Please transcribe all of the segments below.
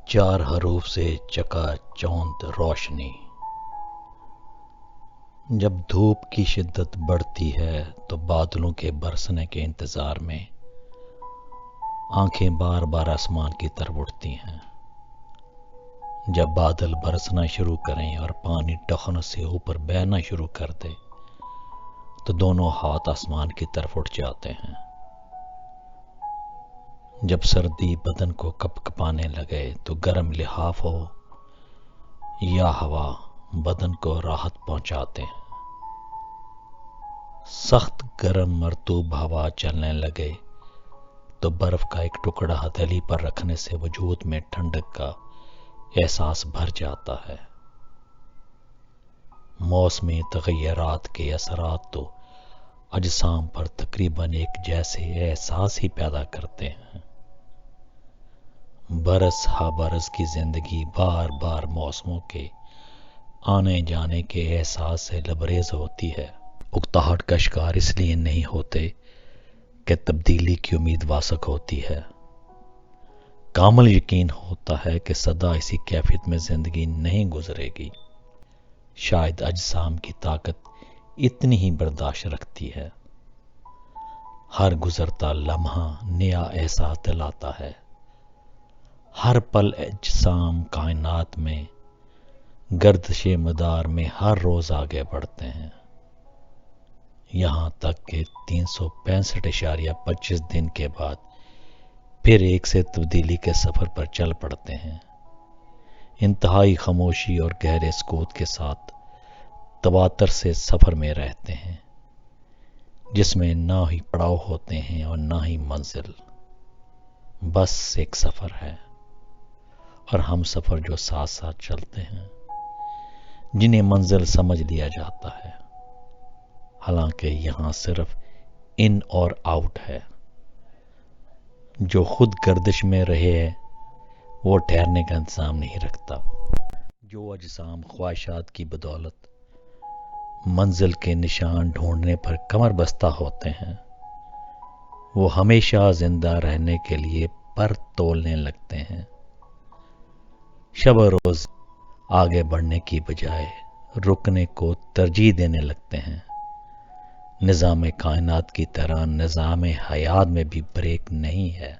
چار حروف سے چکا چوند روشنی۔ جب دھوپ کی شدت بڑھتی ہے تو بادلوں کے برسنے کے انتظار میں آنکھیں بار بار آسمان کی طرف اٹھتی ہیں۔ جب بادل برسنا شروع کریں اور پانی ٹخنوں سے اوپر بہنا شروع کر دے تو دونوں ہاتھ آسمان کی طرف اٹھ جاتے ہیں۔ جب سردی بدن کو کپ کپانے لگے تو گرم لحاف ہو یا ہوا بدن کو راحت پہنچاتے ہیں۔ سخت گرم مرطوب ہوا چلنے لگے تو برف کا ایک ٹکڑا ہتھیلی پر رکھنے سے وجود میں ٹھنڈک کا احساس بھر جاتا ہے۔ موسمی تغیرات کے اثرات تو اجسام پر تقریباً ایک جیسے احساس ہی پیدا کرتے ہیں۔ برس ہا برس کی زندگی بار بار موسموں کے آنے جانے کے احساس سے لبریز ہوتی ہے۔ اکتاہٹ کا شکار اس لیے نہیں ہوتے کہ تبدیلی کی امید واسق ہوتی ہے۔ کامل یقین ہوتا ہے کہ سدا اسی کیفیت میں زندگی نہیں گزرے گی۔ شاید اجسام کی طاقت اتنی ہی برداشت رکھتی ہے۔ ہر گزرتا لمحہ نیا احساس دلاتا ہے۔ ہر پل اجسام کائنات میں گردش مدار میں ہر روز آگے بڑھتے ہیں، یہاں تک کہ 365.25 دن کے بعد پھر ایک سے تبدیلی کے سفر پر چل پڑتے ہیں۔ انتہائی خاموشی اور گہرے سکوت کے ساتھ تواتر سے سفر میں رہتے ہیں، جس میں نہ ہی پڑاؤ ہوتے ہیں اور نہ ہی منزل، بس ایک سفر ہے اور ہم سفر جو ساتھ ساتھ چلتے ہیں، جنہیں منزل سمجھ لیا جاتا ہے، حالانکہ یہاں صرف ان اور آؤٹ ہے۔ جو خود گردش میں رہے وہ ٹھہرنے کا انتظام نہیں رکھتا۔ جو اجسام خواہشات کی بدولت منزل کے نشان ڈھونڈنے پر کمر بستہ ہوتے ہیں، وہ ہمیشہ زندہ رہنے کے لیے پر تولنے لگتے ہیں۔ شب و روز آگے بڑھنے کی بجائے رکنے کو ترجیح دینے لگتے ہیں۔ نظام کائنات کی طرح نظام حیات میں بھی بریک نہیں ہے۔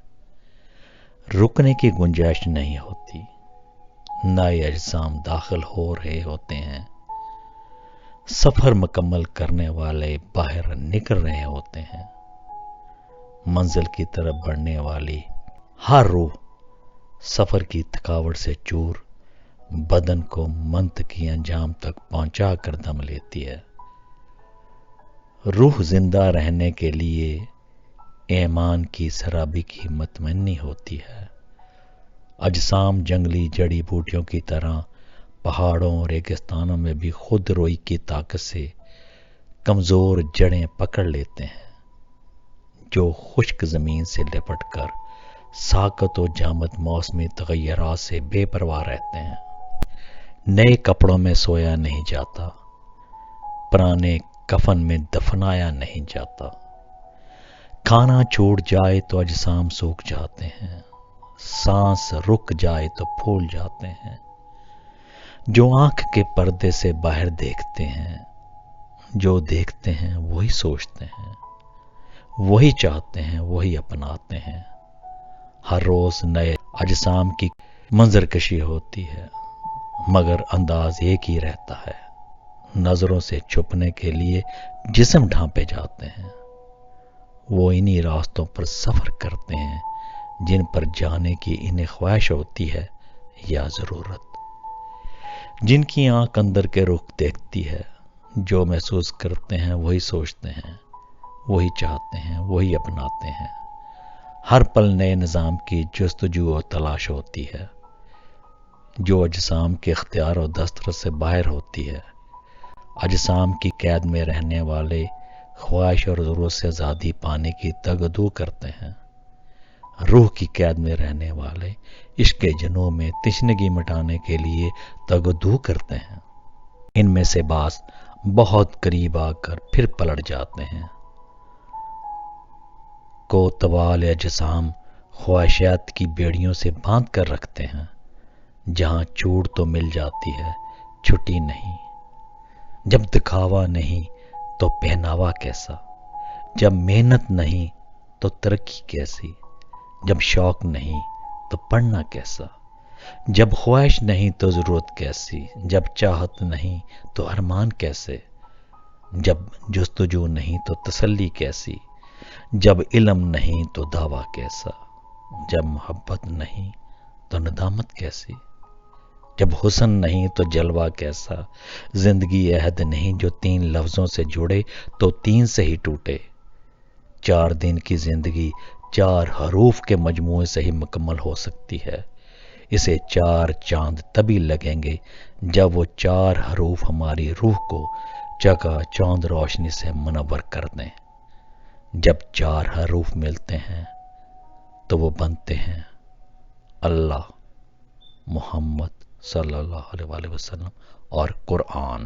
رکنے کی گنجائش نہیں ہوتی۔ نئے اجسام داخل ہو رہے ہوتے ہیں، سفر مکمل کرنے والے باہر نکل رہے ہوتے ہیں۔ منزل کی طرف بڑھنے والی ہر روح سفر کی تھکاوٹ سے چور بدن کو منطقی انجام تک پہنچا کر دم لیتی ہے۔ روح زندہ رہنے کے لیے ایمان کی سرابی کی متمنی ہوتی ہے۔ اجسام جنگلی جڑی بوٹیوں کی طرح پہاڑوں اور ریگستانوں میں بھی خود روئی کی طاقت سے کمزور جڑیں پکڑ لیتے ہیں، جو خشک زمین سے لپٹ کر ساکت و جامد موسمی تغیرات سے بے پرواہ رہتے ہیں۔ نئے کپڑوں میں سویا نہیں جاتا، پرانے کفن میں دفنایا نہیں جاتا۔ کھانا چھوٹ جائے تو اجسام سوکھ جاتے ہیں، سانس رک جائے تو پھول جاتے ہیں۔ جو آنکھ کے پردے سے باہر دیکھتے ہیں، جو دیکھتے ہیں وہی سوچتے ہیں، وہی چاہتے ہیں، وہی اپناتے ہیں۔ ہر روز نئے اجسام کی منظر کشی ہوتی ہے، مگر انداز ایک ہی رہتا ہے۔ نظروں سے چھپنے کے لیے جسم ڈھانپے جاتے ہیں۔ وہ انہی راستوں پر سفر کرتے ہیں جن پر جانے کی انہیں خواہش ہوتی ہے یا ضرورت۔ جن کی آنکھ اندر کے رخ دیکھتی ہے، جو محسوس کرتے ہیں وہی سوچتے ہیں، وہی چاہتے ہیں، وہی اپناتے ہیں۔ ہر پل نئے نظام کی جستجو و تلاش ہوتی ہے، جو اجسام کے اختیار و دسترس سے باہر ہوتی ہے۔ اجسام کی قید میں رہنے والے خواہش اور ضرورت سے آزادی پانے کی تگدو کرتے ہیں۔ روح کی قید میں رہنے والے عشق جنوں میں تشنگی مٹانے کے لیے تگدو کرتے ہیں۔ ان میں سے بعض بہت قریب آ کر پھر پلٹ جاتے ہیں۔ کوتوال اجسام خواہشات کی بیڑیوں سے باندھ کر رکھتے ہیں، جہاں چوٹ تو مل جاتی ہے چھٹی نہیں، جب دکھاوا نہیں تو پہناوا کیسا، جب محنت نہیں تو ترقی کیسی، جب شوق نہیں تو پڑھنا کیسا، جب خواہش نہیں تو ضرورت کیسی، جب چاہت نہیں تو ارمان کیسے، جب جستجو نہیں تو تسلی کیسی، جب علم نہیں تو دعویٰ کیسا، جب محبت نہیں تو ندامت کیسی، جب حسن نہیں تو جلوہ کیسا، زندگی عہد نہیں جو 3 لفظوں سے جڑے تو 3 سے ہی ٹوٹے، 4 دن کی زندگی 4 حروف کے مجموعے سے ہی مکمل ہو سکتی ہے، اسے 4 چاند تبھی لگیں گے جب وہ 4 حروف ہماری روح کو چکا چوند روشنی سے منور کر دیں، جب 4 حروف ملتے ہیں تو وہ بنتے ہیں اللہ، محمد صلی اللہ علیہ وسلم اور قرآن۔